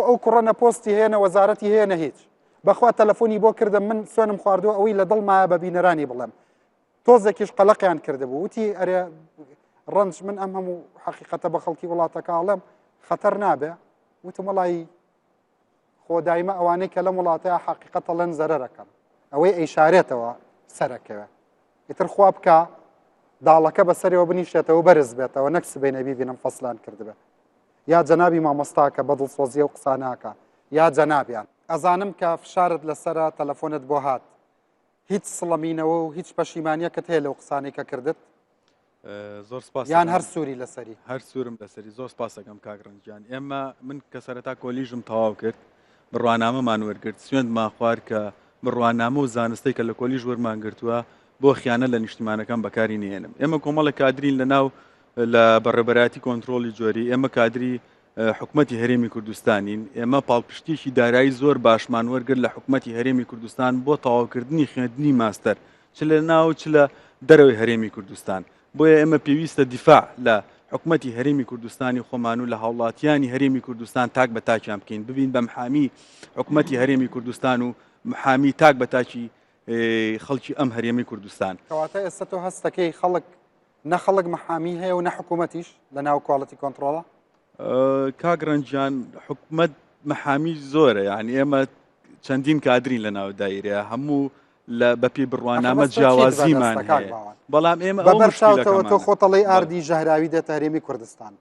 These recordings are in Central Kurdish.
ئەو کوڕەنە پۆستی هێنە وەزارەتی هێنە هیچ بەخوا تەلەفۆنی بۆ کردم من سوێنم خواردووە ئەوەی لە دڵمایە بە بینەرانی بڵێم تۆزێکیش قەلەقیان کردبوو وتی ئەرێ ڕەنج من ئەم هەموو حەقیقەتە بە خەڵکی وڵاتەکە ئاڵێم خەتەر نابێ وتم وڵی خۆ دایمە ئەوانەی کە لەم وڵاتەیە حەقیقەتە لەن زەرەرەکەن ئەوەی ئەیشارێتەوە سەرەکەوێ ئیتر خوا بکە داڵەکە بەسەرەوە بنیشێتەوە بەرز بێتەوە نەک سبەی بینم فەسلان کردبێ یا جەنابی مامۆستاکە بەدڵسۆزیە و قساناکە یا جەنابیان ئەزانم کە فشارت لەسرە تەلەفۆنت بۆ هات هیچ سڵەمینەوە و هیچ پەشیمانیەکەت هەیە لەو قسانەی کە کردت زۆر سپاس یان هەر سووری لەسەری هەر سوورم لەسەری زۆر سپاسەکەم کاگڕنجیان ئێمە من کە سەرەتا کۆلیژم تەواو کرد بڕوانامەمان وەرگرت سوێندمان خوارد کە بڕوانامە و زانستەی کە لە کۆلیژ وەرمان گرتووە بۆ خیانە لە نیشتیمانەکان بەکاری نێنم ئێمە کۆمەڵە کادرین لە ناو لە بەڕێبەراتی کۆنتترۆلی جۆری ئێمە کادری حکوومەتی هەرێمی کوردستانین ئێمە پاڵپشتێکی دارایی زۆر باشمان وەرگرت لە حکوومەتی هەرێمی کوردستان بۆ تەواوکردنی خوێندنی ماستەر چ لە ناو چ لە دەرەوەی هەرێمی کوردستان بۆیە ئێمە پێویستە دیفاع لە حکوومەتی هەرێمی کوردستانی خۆمان و لە هاوڵاتیانی هەرێمی کوردستان تاک بە تاکیان بکەین ببین بە محامی حکوومەتی هەرێمی کوردستان و محامی تاک بە تاکی خەڵکی ئەم هەرێمی کوردستان کەواتە ئێستا تۆ هەستەکەی خەڵک نەخەڵک محامی هەیە و نەحکوومەتیش لە ناو کواڵەتی کۆنتترۆڵە کاگڕنجیان حکوومەت محامی زۆرە یعنی ئێمە چەندین کادرین لە ناو دایرەیە هەموو لە بەپی بڕوانامە جیاوازیمان بەڵام ئێمە بەبەر چاوتەوە تۆ خۆتەڵی ئاردی ژەهراوی دێتە هەرێمی کوردستان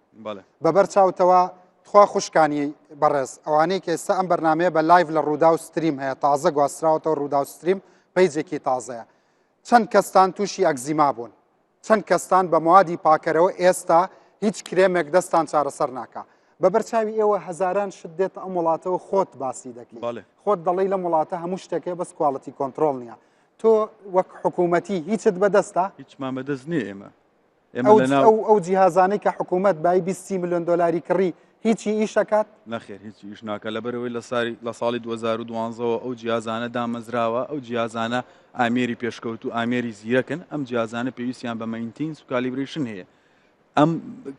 بەبەر چاوتەوە خوا خوشکانی بەڕێز ئەوانەی کە ئێستا ئەم بەرنمەیە بە لایڤ لە ڕوودا و ستریم هەیە تازە گواستراوەتەوە ڕوودا و ستریم پیجێکی تازەیە چەند کەستان تووشی ئەگزیما بوون چەند کەستان بە موادی پاکەرەوە ئێستا هیچ کرێمێک دەستان چارەسەر ناکە بەبەرچاوی ئێوە هەزاران شت دێتە ئەم وڵاتەوە خۆت باسی دەکەی خۆت دەڵی لەم وڵاتە هەموو شتێکێ بەس کواڵەتی کۆنتترۆل نییە تۆ وەک حکوومەتی هیچت بەدەستە هیچمان بەدەست نیە ئێمە ئەو جیهازانەی کە حکوومەت بای 20 میلیۆن دلاری کڕی هیچی ئیشەکات نەخێر هیچی ئیش ناکە لەبەرەوەی لە ساڵی 2012ەوە ئەو جیهازانە دامەزراوە ئەو جیهازانە ئامێری پێشکەوت و ئامێری زیرەکن ئەم جیهازانە پێویستیان بە مەینتینس و کالیبرێشن هەیە ئەم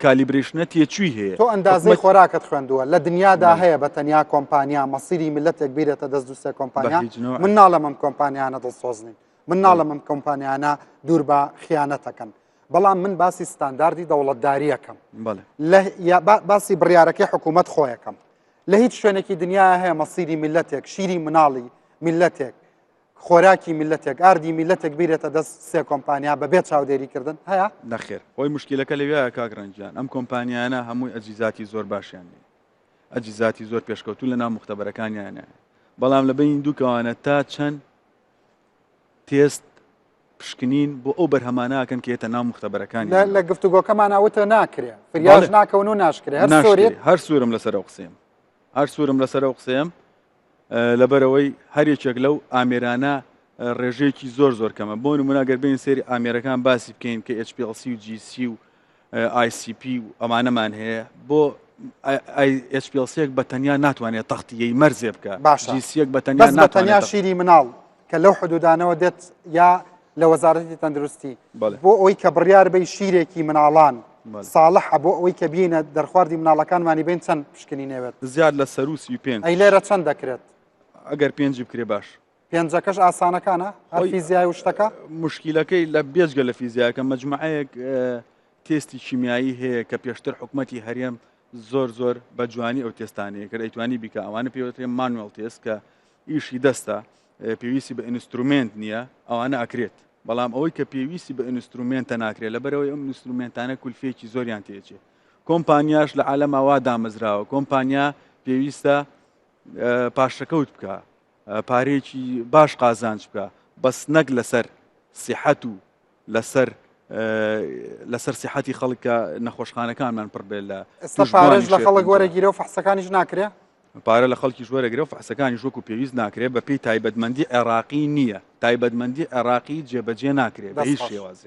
کالیبرێشنە تێچووی هەیە تۆ ئەندازەی خۆراکت خوێندووە لە دنیادا هەیە بە تەنیا کۆمپانیا مەسیری ملەتێک بیرێتە دەست دووسێ کۆمپانیا من ناڵم ئەم کۆمپانیانە دڵسۆزنین من ناڵم ئەم کۆمپانیانە دوور بە خیانەتەکەن بەڵام من باسی ستانداردی دەوڵەتداریەکەم باسی بڕیارەکەی حکوومەت خۆیەکەم لە هیچ شوێنێکی دنیا هەیە مەسیری ملەتێک شیری مناڵی ملەتێک خۆراکی ملەتێک ئاردی ملەتێک بیرێتە دەست سێ کۆمپانیا بەبێت چاودێریکردن هەیە نەخێر خۆی مشکلەکە لەوێیە کاگڕنجیان ئەم کۆمپانیانە هەمووی ئەجیزاتی زۆر باشیان لێ ئەجیزاتی زۆر پێشکەوتو لە ناو مختەبەرەکانیانە بەڵام لە بین دووکەوانە تا چەند تێست پشکنین بۆ ئەو بەرهەمانەکەن کە هێتە ناو مختەبەرەکانی لە گفتوگۆکەمان ئەوتە ناکرێ فریاش ناکەون و ناشکرێ هەر سوورم لەسەر ئەو قسەم هەر سوورم لەسەر ئەو قسەم لەبەرەوەی هەرێکێک لەو ئامێرانە ڕێژەیەکی زۆر زۆر کەمە بۆ نمونە گەر بین سێری ئامێرەکان باسی بکەین کە HPLC و GC و ICP و ئەمانەمان هەیە بۆ HPLCێک بە تەنیا ناتوانێت تەختیەی مەرزێ بکە GCێک بە تەنیا شیری مناڵ کە لەو حدودانەوە دێت یا لە وەزارەتی تەندروستی بۆ ئەوی کە بڕیار بەی شیرێکی مناڵان ساڵح بۆ ئەوەی کە بینە دەرخواردی مناڵەکانمانی بین چەند پشکنی نێوێت زیاد لە سەروسی پێنج ئەی لێرە چەند دەکرێت ئەگەر پێنج بکرێ باش پێنجەکەش ئاسانەکانە هەر فیزیای و شتەکە مشکلەکەی لە بێجگە لە فیزیاکە مەجموعەیەک تێستی شیمیایی هەیە کە پێشتر حکوومەتی هەرێم زۆر بە جوانی ئەو تێستانەیە کە دەیتوانی بیکە ئەوانە پێوترێ مانوێڵ تێست کە ئیشی دەستە پێویستی بە ئینسترومنت نییە ئەوانە ئەکرێت بەڵام ئەوەی کە پێویستی بە ئینسترومنتە ناکرێت لەبەرەوەی ئەم ئینسترومنتانە کولفێکی زۆریان تێچێ کۆمپانیاش لە عالەمەوا دامەزراوە کۆمپانیا پێویستە پاشەکەوت بکە پارێکی باش قازانج بکە بەس نەک لەسەر سیحەت و لەسەر سیحەتی خەڵکە نەخۆشخانەکانمان پڕ بێت لە پارێژ لە خەڵک وەرەگیرە و فەحسەکانیش ناکرێ پارە لە خەڵکی وەرەگرێ و فەحسەکانی ژوەک و پێویست ناکرێت بە پێی تایبەتمەندی عێراقی نییە تایبەتمەندی عێراقی جێبەجێ ناکرێت بە هیچ شێوازێک